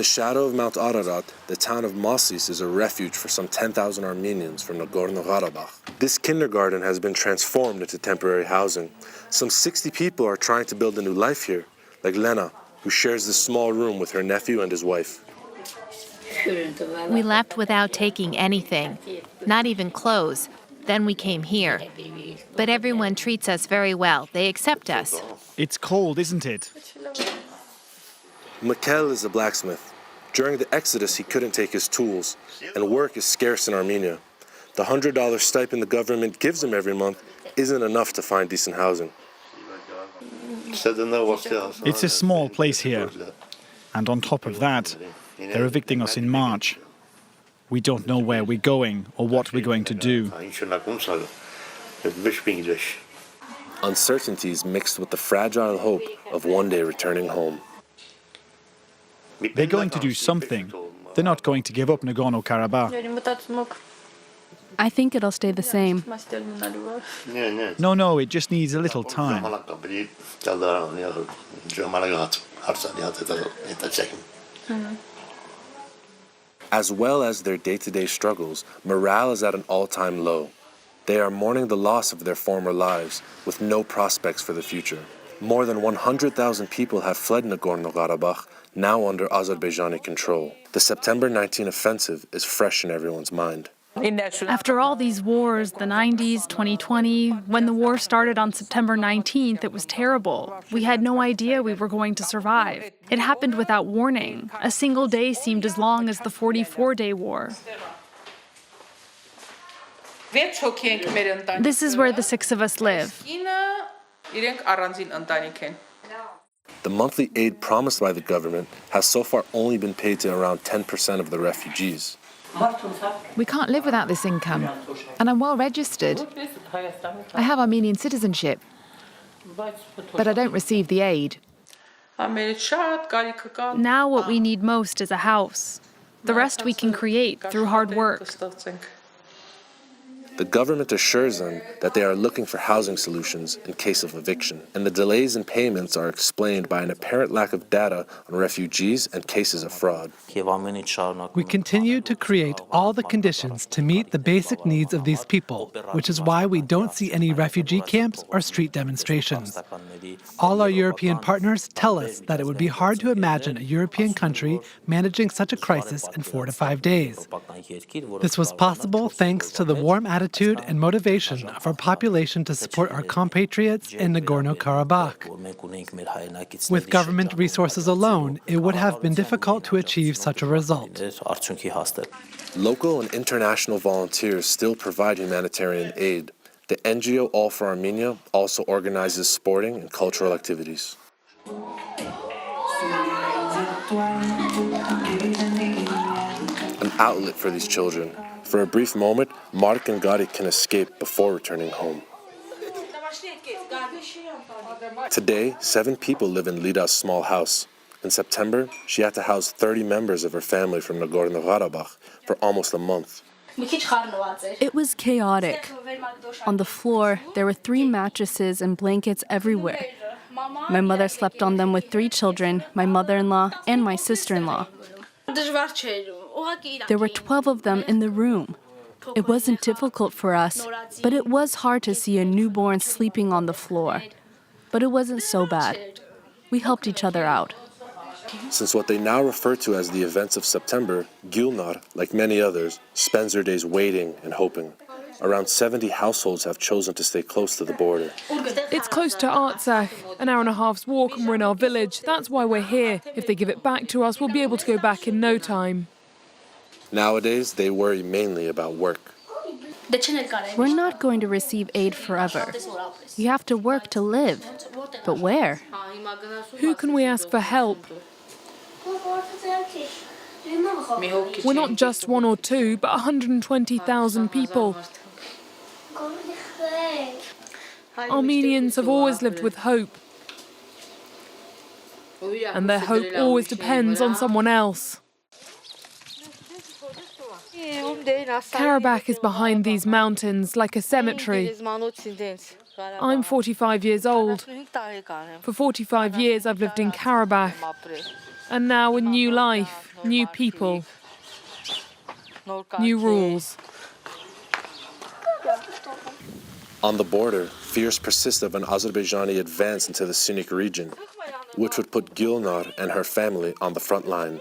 the shadow of Mount Ararat, the town of Masis is a refuge for some 10,000 Armenians from Nagorno-Karabakh. This kindergarten has been transformed into temporary housing. Some 60 people are trying to build a new life here, like Lena, who shares this small room with her nephew and his wife. We left without taking anything, not even clothes. Then we came here. But everyone treats us very well. They accept us. It's cold, isn't it? Mikhail is a blacksmith. During the exodus, he couldn't take his tools, and work is scarce in Armenia. The $100 stipend the government gives him every month isn't enough to find decent housing. It's a small place here. And on top of that, they're evicting us in March. We don't know where we're going or what we're going to do. Uncertainties mixed with the fragile hope of one day returning home. They're going to do something. They're not going to give up Nagorno-Karabakh. I think it'll stay the same. No, it just needs a little time. As well as their day-to-day struggles, morale is at an all-time low. They are mourning the loss of their former lives, with no prospects for the future. More than 100,000 people have fled Nagorno-Karabakh, now under Azerbaijani control. The September 19 offensive is fresh in everyone's mind. After all these wars, the 90s, 2020, when the war started on September 19th, it was terrible. We had no idea we were going to survive. It happened without warning. A single day seemed as long as the 44-day war. This is where the 6 of us live. The monthly aid promised by the government has so far only been paid to around 10% of the refugees. We can't live without this income, and I'm well registered. I have Armenian citizenship, but I don't receive the aid. Now what we need most is a house. The rest we can create through hard work. The government assures them that they are looking for housing solutions in case of eviction, and the delays in payments are explained by an apparent lack of data on refugees and cases of fraud. We continue to create all the conditions to meet the basic needs of these people, which is why we don't see any refugee camps or street demonstrations. All our European partners tell us that it would be hard to imagine a European country managing such a crisis in 4 to 5 days. This was possible thanks to the warm attitude and motivation of our population to support our compatriots in Nagorno-Karabakh. With government resources alone, it would have been difficult to achieve such a result. Local and international volunteers still provide humanitarian aid. The NGO All for Armenia also organizes sporting and cultural activities. An outlet for these children. For a brief moment, Mark and Gari can escape before returning home. Today, 7 people live in Lida's small house. In September, she had to house 30 members of her family from Nagorno-Karabakh for almost a month. It was chaotic. On the floor, there were 3 mattresses and blankets everywhere. My mother slept on them with 3 children, my mother-in-law, and my sister-in-law. There were 12 of them in the room. It wasn't difficult for us, but it was hard to see a newborn sleeping on the floor. But it wasn't so bad. We helped each other out. Since what they now refer to as the events of September, Gulnar, like many others, spends her days waiting and hoping. Around 70 households have chosen to stay close to the border. It's close to Artsakh, an hour and a half's walk, and we're in our village. That's why we're here. If they give it back to us, we'll be able to go back in no time. Nowadays, they worry mainly about work. We're not going to receive aid forever. We have to work to live. But where? Who can we ask for help? We're not just 1 or 2, but 120,000 people. Armenians have always lived with hope. And their hope always depends on someone else. Karabakh is behind these mountains like a cemetery. I'm 45 years old. For 45 years I've lived in Karabakh. And now a new life, new people, new rules. On the border, fears persist of an Azerbaijani advance into the Sunnik region, which would put Gulnar and her family on the front line.